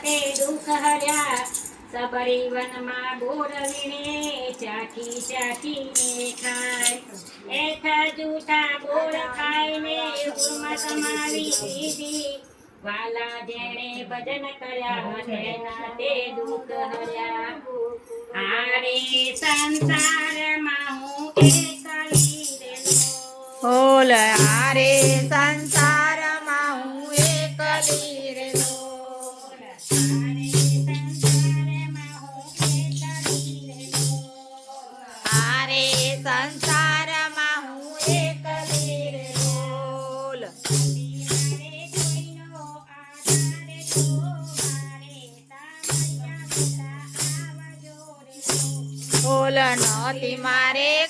તે દુઃખ હર્યા સબરી વનમાં બોર વીણે ચાખી ચાખીને ખાય એઠા જૂઠા બોર ખાઈને હુરમાં સમાવી દીધી વાલા જેણે ભજન કર્યા તેના તે દુઃખ હર્યા આરે સંસારમાં હું એકલી રેલો બોલ આરે સંસારમાં હું એકલી રેલો આરે સંસારમાં હું એકલી રેલો બોલ નહોતી મારે